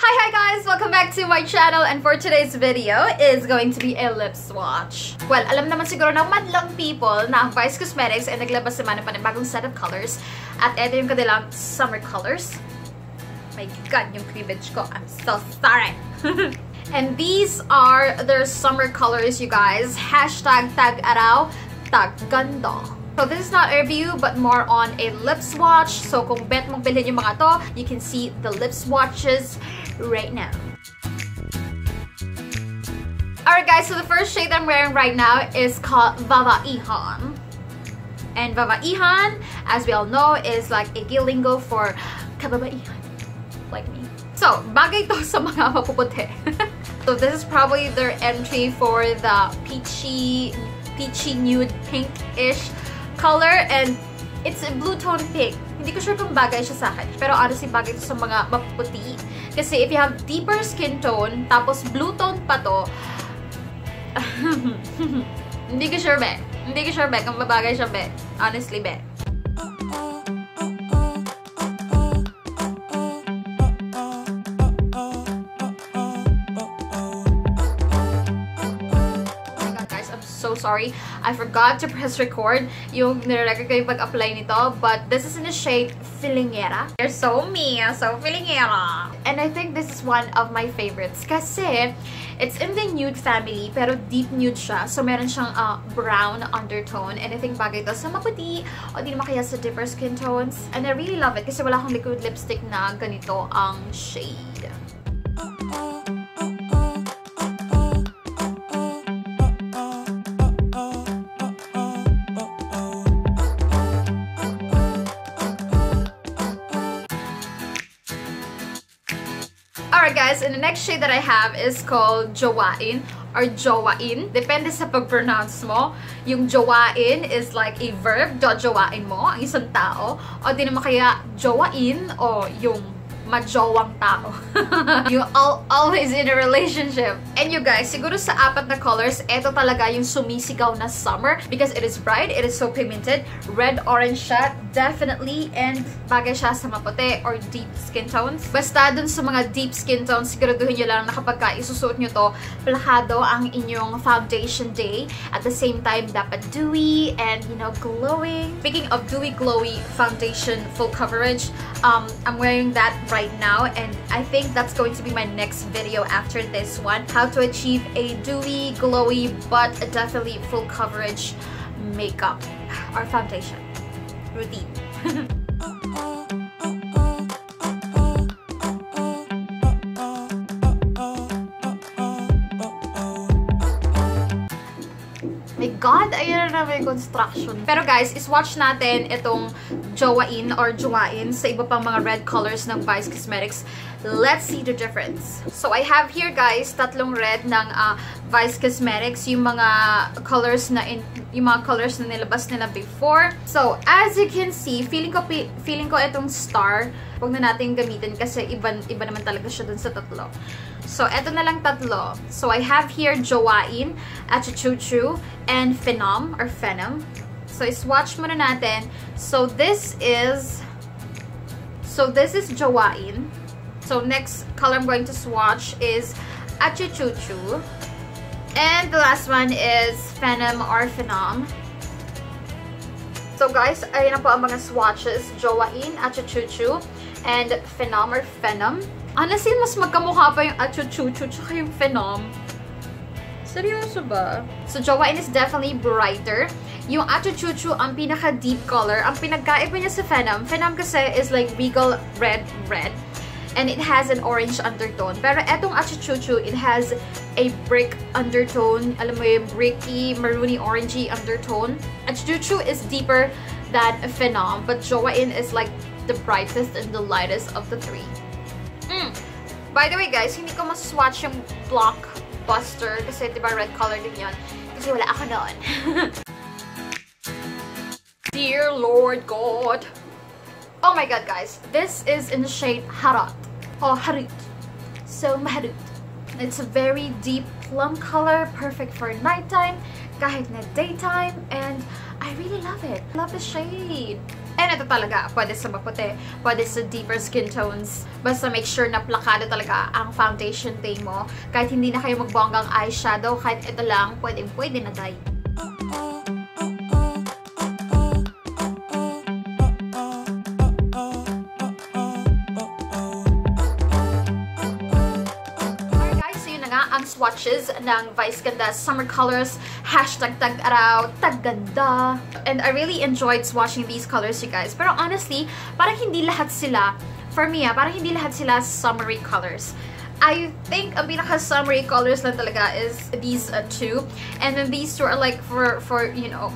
Hi guys! Welcome back to my channel, and for today's video is going to be a lip swatch. Well, alam naman siguro ng madlang people na ang Vice Cosmetics ay naglabas naman ng panibagong set of colors. At ito yung kanilang summer colors. My God, yung cleavage ko. I'm so sorry! And these are their summer colors, you guys. Hashtag tag-araw, tag-ganda. So this is not a review, but more on a lip swatch. So kung bet mong bilhin yung mga to, you can see the lip swatches right now. Alright guys, so the first shade I'm wearing right now is called Vava Econ. And Vava Econ, as we all know, is like a gay lingo for kababaihan, like me. So, bagay to sa mga mapuputi. So this is probably their entry for the peachy nude pink-ish color, and it's a blue tone pink. Hindi ko sure kung bagay siya sa akin, pero honestly bagay ito sa mga mapuputi. Kasi if you have deeper skin tone, tapos blue tone pa to, hindi ko sure, be. Hindi ko sure, be, kung babagay siya, be. Honestly, be. So sorry, I forgot to press record yung nire-record ko yung pag-apply nito, but this is in the shade Filingera. They're so me, so Filingera. And I think this is one of my favorites kasi it's in the nude family, pero deep nude siya. So meron siyang brown undertone, and I think bagay ito sa maputi o di naman kaya sa deeper skin tones. And I really love it kasi wala akong liquid lipstick na ganito ang shade. Alright guys, and the next shade that I have is called Jowain or Jowain. Depende sa pag-pronounce mo. Yung Jowain is like a verb, jowain mo, ang isang tao. O di naman kaya Jowain o yung majowang tao. Yung always in a relationship. And you guys, siguro sa apat na colors, eto talaga yung sumisigaw na summer because it is bright, it is so pigmented. Red, orange siya, definitely. And bagay siya sa maputi or deep skin tones. Basta dun sa mga deep skin tones, siguraduhin nyo lang na kapag isusuot nyo to, plakado ang inyong foundation day. At the same time, dapat dewy and, you know, glowing. Speaking of dewy, glowy foundation full coverage, I'm wearing that right now, and I think that's going to be my next video after this one. How to achieve a dewy, glowy, but definitely full coverage makeup or foundation routine. My God, ayun na may construction. Pero guys, iswatch natin itong Jowain or Jowain sa iba pang mga red colors ng Vice Cosmetics. Let's see the difference. So I have here guys, tatlong red ng Vice Cosmetics, yung mga colors na nilabas nila before. So as you can see, feeling ko itong star, huwag na natin gamitin kasi iba naman talaga siya dun sa tatlo. So eto na lang tatlo. So I have here Jowain, Achuchuchu, and Phenom or Phenom. So iswatch muna natin. So this is Jowain. So next color I'm going to swatch is Achuchuchu. And the last one is Phenom or Phenom. So guys, ayun na po ang mga swatches. Jowain, Achuchuchu, and Phenom or Phenom. Honestly, mas magkamukha pa yung Achuchuchu tsaka yung Phenom. Seryoso ba? So Jowain is definitely brighter. Yung Achuchuchu, ang pinaka-deep color. Ang pinagkaiba niya sa Phenom. Phenom kasi is like regal red. And it has an orange undertone. Pero etong Achuchuchu, it has a brick undertone. Alam mo yung bricky, maroony, orangey undertone. Achuchuchu is deeper than Phenom, but Jowain is like the brightest and the lightest of the three. By the way guys, hindi ko maswatch yung Blockbuster kasi diba red color din yun. Kasi wala ako noon. Dear Lord God. Oh my God guys, this is in the shade Harat or Harut. So maharut. It's a very deep plum color, perfect for nighttime, kahit na daytime, and I really love it. I love the shade. And ito talaga, pwede sa maputi, pwede sa deeper skin tones. Basta make sure na plakado talaga ang foundation day mo. Kahit hindi na kayo magbonggang eyeshadow, kahit ito lang, pwede na day. Ang swatches ng Vice Ganda Summer Colors, #tag-araw, tagganda. And I really enjoyed swatching these colors, you guys. Pero honestly, parang hindi lahat sila, for me parang hindi lahat sila summery colors. I think ang pinaka-summery colors lang talaga is these two. And then these two are like for you know,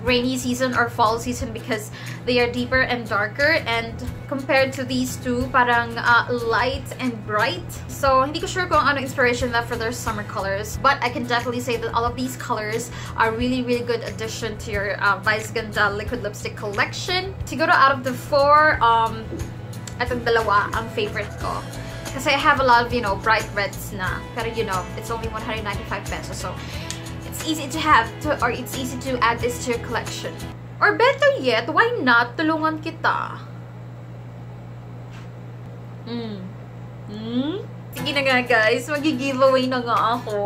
rainy season or fall season because they are deeper and darker, and compared to these two, parang light and bright. So, hindi ko sure kung ano inspiration na for their summer colors, but I can definitely say that all of these colors are really good addition to your Vice Ganda liquid lipstick collection. Siguro out of the four, itong dalawa ang favorite ko. Kasi I have a lot of, you know, bright reds na, pero you know, it's only 195 pesos, so it's easy to have, or it's easy to add this to your collection. Or better yet, why not tulungan kita? Sige na nga guys, mag-giveaway na nga ako.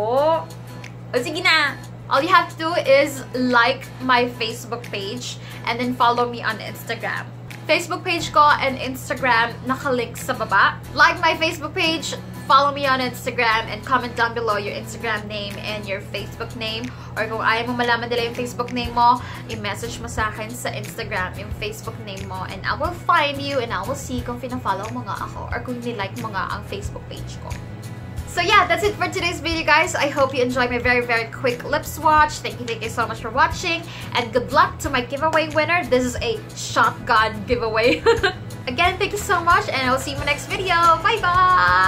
O sige na! All you have to do is like my Facebook page and then follow me on Instagram. Facebook page ko and Instagram nakalink sa baba. Like my Facebook page, follow me on Instagram, and comment down below your Instagram name and your Facebook name. Or kung ayaw mo malaman nila yung Facebook name mo, i-message mo sa akin sa Instagram yung Facebook name mo, and I will find you and I will see kung pina-follow mo nga ako or kung nilike mo nga ang Facebook page ko. So yeah, that's it for today's video, guys. I hope you enjoyed my very quick lip swatch. Thank you so much for watching, and good luck to my giveaway winner. This is a shotgun giveaway. Again, thank you so much, and I'll see you in my next video. Bye-bye!